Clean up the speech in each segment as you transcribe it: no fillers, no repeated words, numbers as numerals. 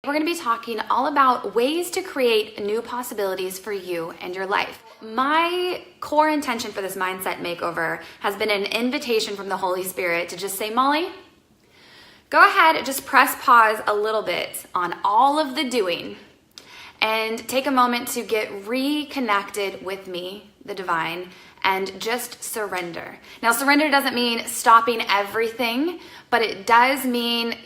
We're going to be talking all about ways to create new possibilities for you and your life. My core intention for this mindset makeover has been an invitation from the Holy Spirit to just say, Molly, go ahead and just press pause a little bit on all of the doing and take a moment to get reconnected with me, the divine, and just surrender. Now, surrender doesn't mean stopping everything, but it does mean,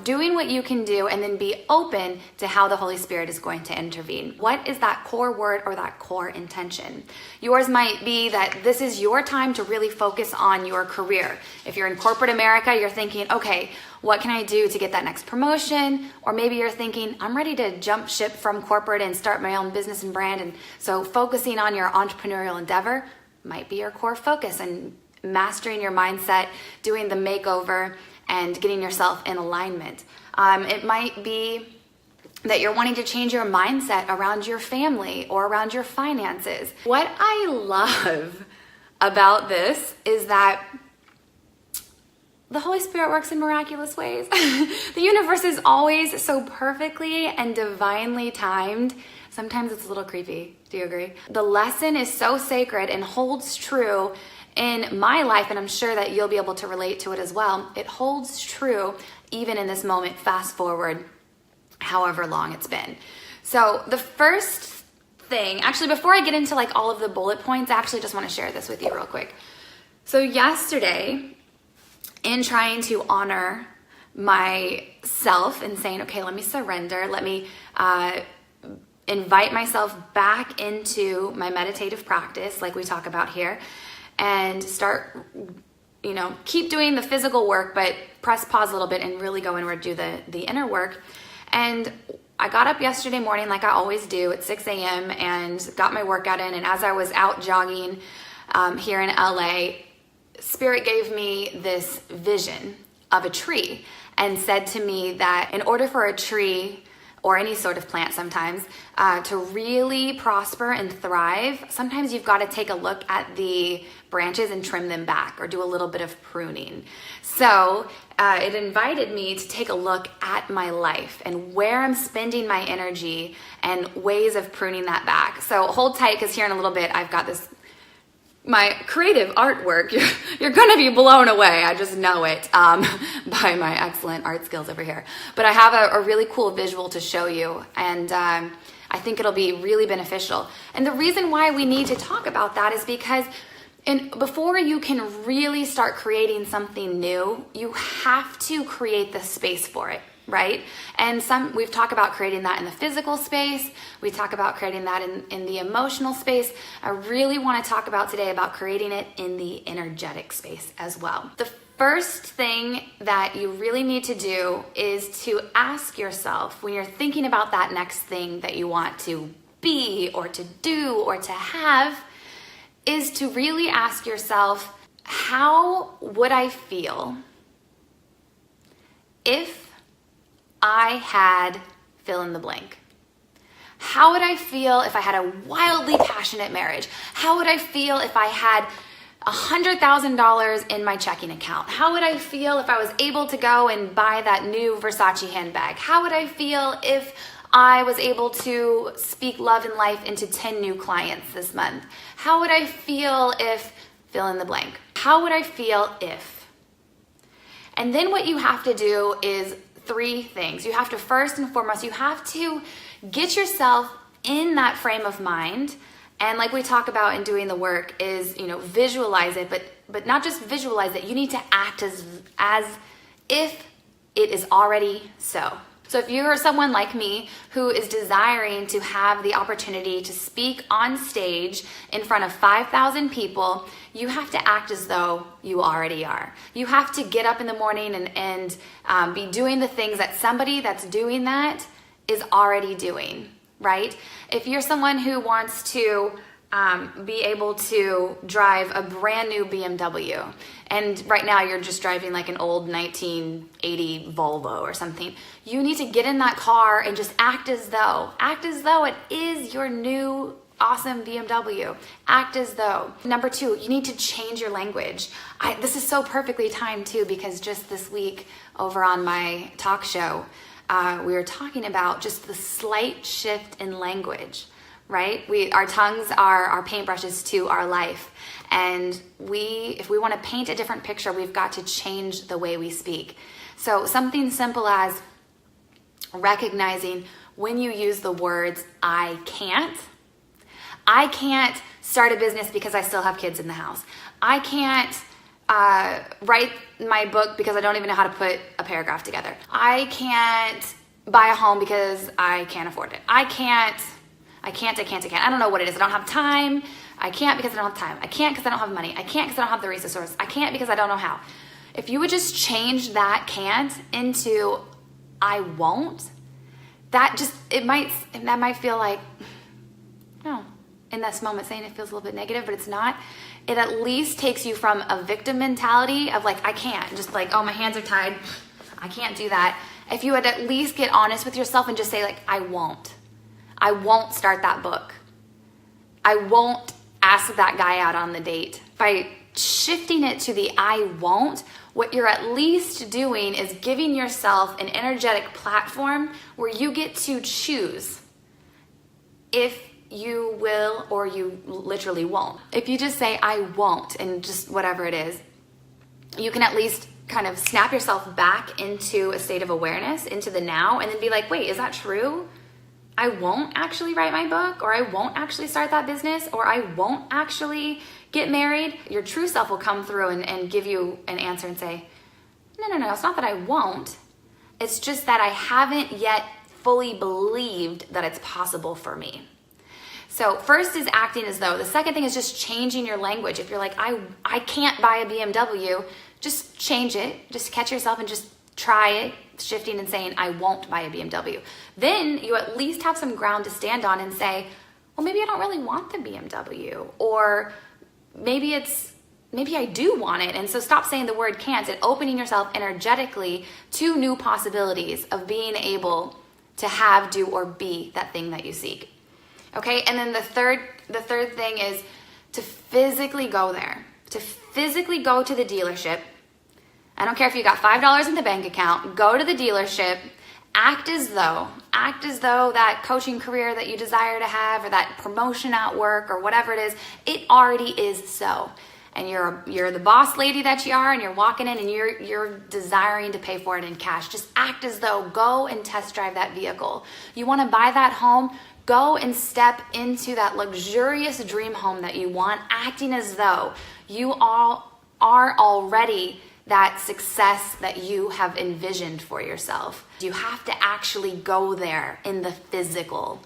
doing what you can do and then be open to how the Holy Spirit is going to intervene. What is that core word or that core intention? Yours might be that this is your time to really focus on your career. If you're in corporate America, you're thinking, okay, what can I do to get that next promotion? Or maybe you're thinking, I'm ready to jump ship from corporate and start my own business and brand. And so focusing on your entrepreneurial endeavor might be your core focus, and mastering your mindset, doing the makeover, and getting yourself in alignment. It might be that you're wanting to change your mindset around your family or around your finances. What I love about this is that the Holy Spirit works in miraculous ways. The universe is always so perfectly and divinely timed. Sometimes it's a little creepy. Do you agree? The lesson is so sacred and holds true in my life, and I'm sure that you'll be able to relate to it as well. It holds true even in this moment, fast forward however long it's been. So the first thing, actually before I get into like all of the bullet points, I actually just want to share this with you real quick. So yesterday, in trying to honor myself and saying, okay, let me surrender, let me invite myself back into my meditative practice like we talk about here, and start, keep doing the physical work, but press pause a little bit and really go inward, do the inner work. And I got up yesterday morning like I always do at 6 a.m. and got my workout in. And as I was out jogging here in LA, Spirit gave me this vision of a tree and said to me that in order for a tree or any sort of plant sometimes, to really prosper and thrive, sometimes you've got to take a look at the branches and trim them back or do a little bit of pruning. So it invited me to take a look at my life and where I'm spending my energy and ways of pruning that back. So hold tight, because here in a little bit, I've got my creative artwork. You're going to be blown away. I just know it by my excellent art skills over here. But I have a really cool visual to show you, and I think it'll be really beneficial. And the reason why we need to talk about that is because before you can really start creating something new, you have to create the space for it. Right? And we've talked about creating that in the physical space. We talk about creating that in the emotional space. I really want to talk about today about creating it in the energetic space as well. The first thing that you really need to do is to ask yourself, when you're thinking about that next thing that you want to be or to do or to have, is to really ask yourself, how would I feel if I had fill in the blank? How would I feel if I had a wildly passionate marriage? How would I feel if I had $100,000 in my checking account? How would I feel if I was able to go and buy that new Versace handbag? How would I feel if I was able to speak love and life into 10 new clients this month? How would I feel if fill in the blank? How would I feel if? And then what you have to do is 3 things. You have to, first and foremost, you have to get yourself in that frame of mind. And like we talk about in doing the work is, visualize it, but not just visualize it. You need to act as if it is already so. So if you are someone like me who is desiring to have the opportunity to speak on stage in front of 5,000 people, you have to act as though you already are. You have to get up in the morning and be doing the things that somebody that's doing that is already doing, right? If you're someone who wants to be able to drive a brand new BMW, and right now you're just driving like an old 1980 Volvo or something, you need to get in that car and just act as though it is your new awesome BMW. Act as though. Number 2, you need to change your language. This is so perfectly timed too, because just this week over on my talk show, we were talking about just the slight shift in language, right? Our tongues are our paintbrushes to our life. And if we want to paint a different picture, we've got to change the way we speak. So something simple as recognizing when you use the words, I can't start a business because I still have kids in the house. I can't write my book because I don't even know how to put a paragraph together. I can't buy a home because I can't afford it. I can't. I don't know what it is. I don't have time. I can't because I don't have time. I can't because I don't have money. I can't because I don't have the resources. I can't because I don't know how. If you would just change that can't into I won't, that might feel like, no, in this moment saying it feels a little bit negative, but it's not. It at least takes you from a victim mentality of like, I can't, just like, oh, my hands are tied. I can't do that. If you would at least get honest with yourself and just say like, I won't start that book. I won't ask that guy out on the date. By shifting it to the I won't, what you're at least doing is giving yourself an energetic platform where you get to choose if you will or you literally won't. If you just say I won't and just whatever it is, you can at least kind of snap yourself back into a state of awareness, into the now, and then be like, wait, is that true? I won't actually write my book, or I won't actually start that business, or I won't actually get married. Your true self will come through and give you an answer and say, no, it's not that I won't. It's just that I haven't yet fully believed that it's possible for me. So first is acting as though. The second thing is just changing your language. If you're like, I can't buy a BMW, just change it. Just catch yourself and just try it, shifting and saying, I won't buy a BMW. Then you at least have some ground to stand on and say, well, maybe I don't really want the BMW, or maybe I do want it. And so stop saying the word can't and opening yourself energetically to new possibilities of being able to have, do, or be that thing that you seek. Okay, and then the third thing is to physically go there, to physically go to the dealership. I don't care if you got $5 in the bank account, go to the dealership, act as though that coaching career that you desire to have, or that promotion at work, or whatever it is, it already is so. And you're the boss lady that you are, and you're walking in and you're desiring to pay for it in cash. Just act as though, go and test drive that vehicle. You want to buy that home? Go and step into that luxurious dream home that you want, acting as though you all are already that success that you have envisioned for yourself. You have to actually go there in the physical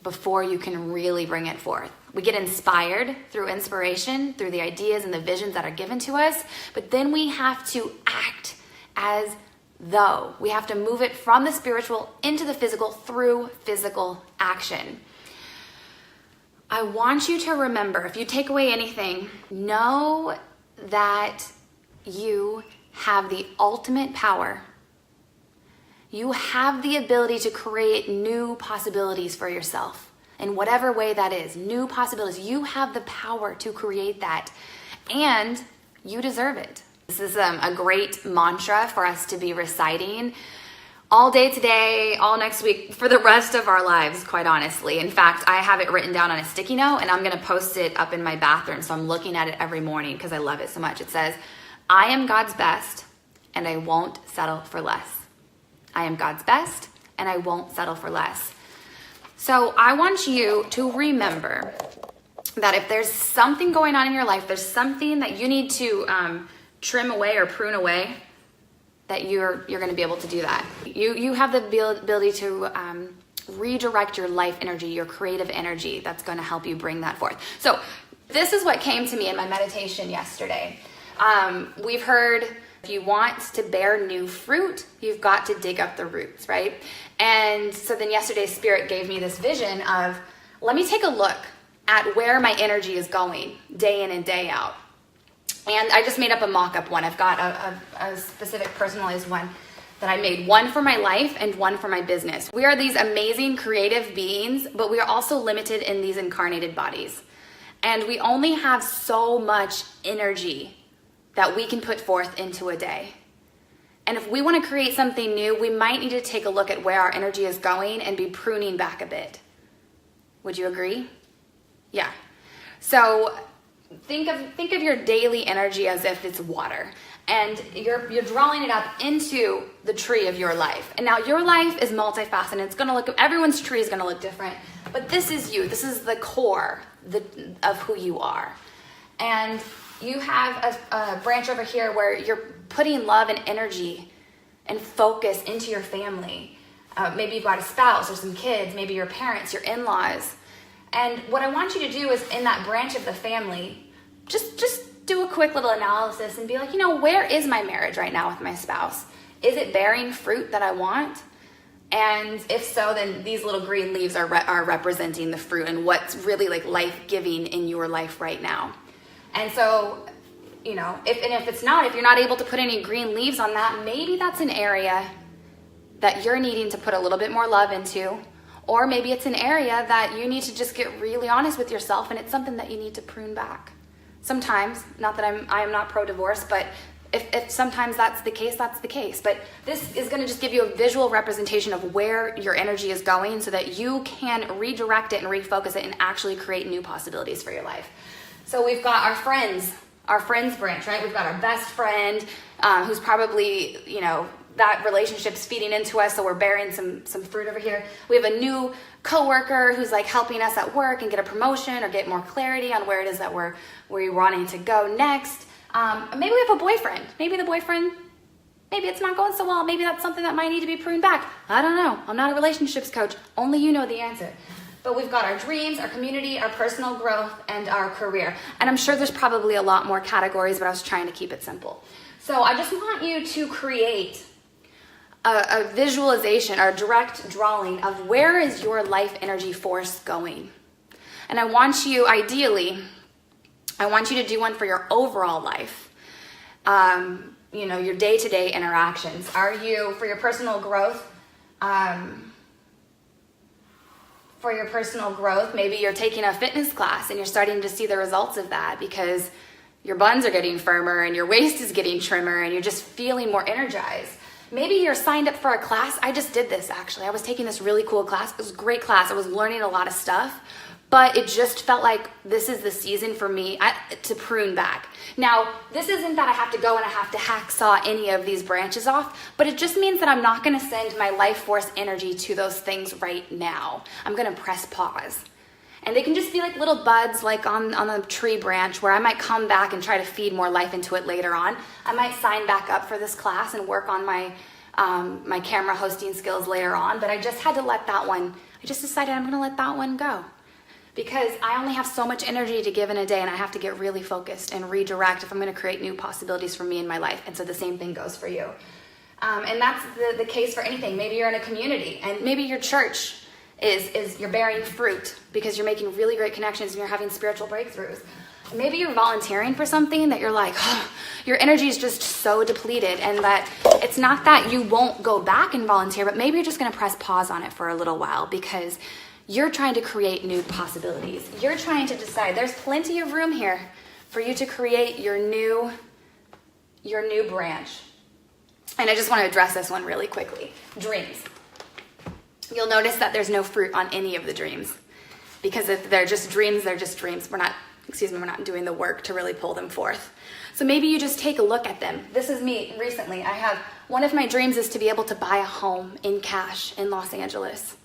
before you can really bring it forth. We get inspired through inspiration, through the ideas and the visions that are given to us, but then we have to act as though. We have to move it from the spiritual into the physical through physical action. I want you to remember, if you take away anything, know that you have the ultimate power. You have the ability to create new possibilities for yourself in whatever way that is. New possibilities. You have the power to create that, and you deserve it. This is a great mantra for us to be reciting all day today, all next week, for the rest of our lives, quite honestly. In fact, I have it written down on a sticky note, and I'm going to post it up in my bathroom, so I'm looking at it every morning because I love it so much. It says, I am God's best, and I won't settle for less. I am God's best, and I won't settle for less. So I want you to remember that if there's something going on in your life, there's something that you need to trim away or prune away, that you're going to be able to do that. You have the ability to redirect your life energy, your creative energy, that's going to help you bring that forth. So this is what came to me in my meditation yesterday. We've heard, if you want to bear new fruit, you've got to dig up the roots, right? And so then yesterday's spirit gave me this vision of, let me take a look at where my energy is going day in and day out. And I just made up a mock-up one. I've got a specific personalized one that I made, one for my life and one for my business. We are these amazing creative beings, but we are also limited in these incarnated bodies. And we only have so much energy that we can put forth into a day. And if we want to create something new, we might need to take a look at where our energy is going and be pruning back a bit. Would you agree? Yeah. So think of your daily energy as if it's water, and you're drawing it up into the tree of your life. And now your life is multifaceted. It's going to look, everyone's tree is going to look different, but this is you. This is the core of who you are. And you have a branch over here where you're putting love and energy and focus into your family. Maybe you've got a spouse or some kids, maybe your parents, your in-laws. And what I want you to do is, in that branch of the family, just do a quick little analysis and be like, where is my marriage right now with my spouse? Is it bearing fruit that I want? And if so, then these little green leaves are representing the fruit and what's really like life-giving in your life right now. And so, if it's not, if you're not able to put any green leaves on that, maybe that's an area that you're needing to put a little bit more love into. Or maybe it's an area that you need to just get really honest with yourself, and it's something that you need to prune back. Sometimes, not that I am not pro-divorce, but if sometimes that's the case, that's the case. But this is going to just give you a visual representation of where your energy is going so that you can redirect it and refocus it and actually create new possibilities for your life. So we've got our friends branch, right? We've got our best friend who's probably, that relationship's feeding into us, so we're bearing some fruit over here. We have a new coworker who's like helping us at work and get a promotion or get more clarity on where it is that we're wanting to go next. Maybe we have a boyfriend. Maybe it's not going so well. Maybe that's something that might need to be pruned back. I don't know. I'm not a relationships coach. Only you know the answer. But we've got our dreams, our community, our personal growth, and our career. And I'm sure there's probably a lot more categories, but I was trying to keep it simple. So I just want you to create a visualization or a direct drawing of where is your life energy force going. And I want you to do one for your overall life. Your day-to-day interactions. Are you, for your personal growth, maybe you're taking a fitness class and you're starting to see the results of that because your buns are getting firmer and your waist is getting trimmer and you're just feeling more energized. Maybe you're signed up for a class. I just did this, actually. I was taking this really cool class. It was a great class. I was learning a lot of stuff, but it just felt like this is the season for me to prune back. Now, this isn't that I have to go and I have to hacksaw any of these branches off, but it just means that I'm not going to send my life force energy to those things right now. I'm going to press pause. And they can just be like little buds, like on the tree branch, where I might come back and try to feed more life into it later on. I might sign back up for this class and work on my my camera hosting skills later on, but I just had to let that one, I just decided I'm going to let that one go. Because I only have so much energy to give in a day, and I have to get really focused and redirect if I'm going to create new possibilities for me in my life. And so the same thing goes for you. And that's the case for anything. Maybe you're in a community, and maybe your church is you're bearing fruit because you're making really great connections and you're having spiritual breakthroughs. Maybe you're volunteering for something that you're like, your energy is just so depleted, and that it's not that you won't go back and volunteer, but maybe you're just going to press pause on it for a little while because you're trying to create new possibilities. You're trying to decide. There's plenty of room here for you to create your new branch. And I just want to address this one really quickly. Dreams. You'll notice that there's no fruit on any of the dreams, because if they're just dreams, they're just dreams. We're not doing the work to really pull them forth. So maybe you just take a look at them. This is me recently. I have, one of my dreams is to be able to buy a home in cash in Los Angeles.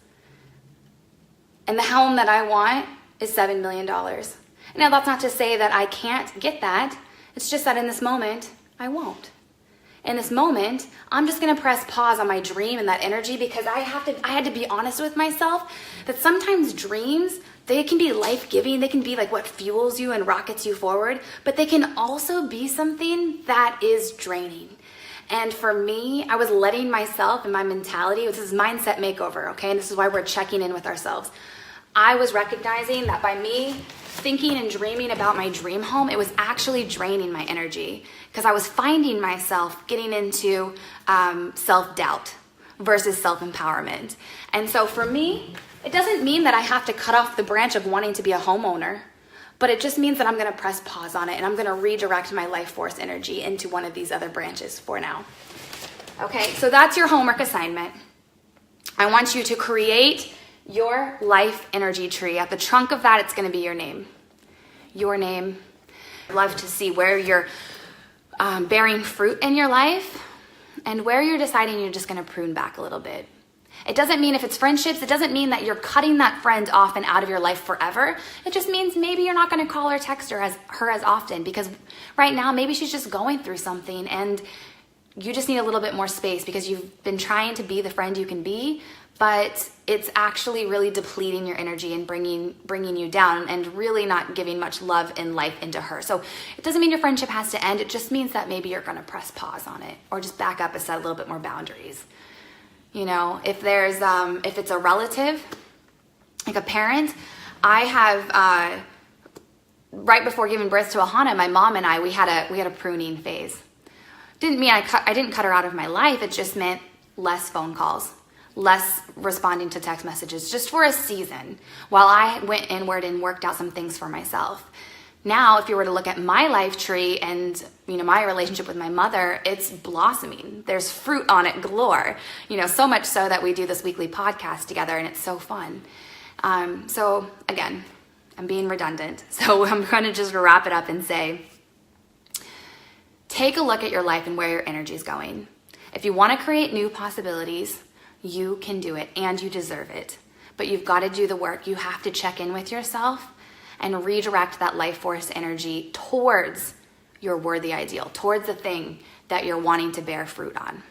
And the home that I want is $7 million. Now, that's not to say that I can't get that. It's just that in this moment, I won't. In this moment, I'm just going to press pause on my dream and that energy, because I had to be honest with myself that sometimes dreams, they can be life-giving. They can be like what fuels you and rockets you forward, but they can also be something that is draining. And for me, I was letting myself and my mentality, this is mindset makeover, okay? And this is why we're checking in with ourselves. I was recognizing that by me thinking and dreaming about my dream home, it was actually draining my energy, because I was finding myself getting into self-doubt versus self-empowerment. And so for me, it doesn't mean that I have to cut off the branch of wanting to be a homeowner, but it just means that I'm going to press pause on it and I'm going to redirect my life force energy into one of these other branches for now. Okay, so that's your homework assignment. I want you to create your life energy tree. At the trunk of that, it's going to be your name. Your name. I'd love to see where you're bearing fruit in your life and where you're deciding you're just going to prune back a little bit. It doesn't mean if it's friendships, it doesn't mean that you're cutting that friend off and out of your life forever. It just means maybe you're not going to call or text her as often, because right now maybe she's just going through something and you just need a little bit more space because you've been trying to be the friend you can be, but it's actually really depleting your energy and bringing you down and really not giving much love and life into her. So it doesn't mean your friendship has to end. It just means that maybe you're going to press pause on it or just back up and set a little bit more boundaries. You know, if there's if it's a relative, like a parent, I have right before giving birth to Ahana, my mom and I, we had a pruning phase. Didn't mean I didn't cut her out of my life. It just meant less phone calls, less responding to text messages, just for a season while I went inward and worked out some things for myself. Now, if you were to look at my life tree and, you know, my relationship with my mother, it's blossoming. There's fruit on it galore, you know, so much so that we do this weekly podcast together and it's so fun. So again, I'm being redundant. So I'm going to just wrap it up and say, take a look at your life and where your energy is going. If you want to create new possibilities, you can do it and you deserve it. But you've got to do the work. You have to check in with yourself and redirect that life force energy towards your worthy ideal, towards the thing that you're wanting to bear fruit on.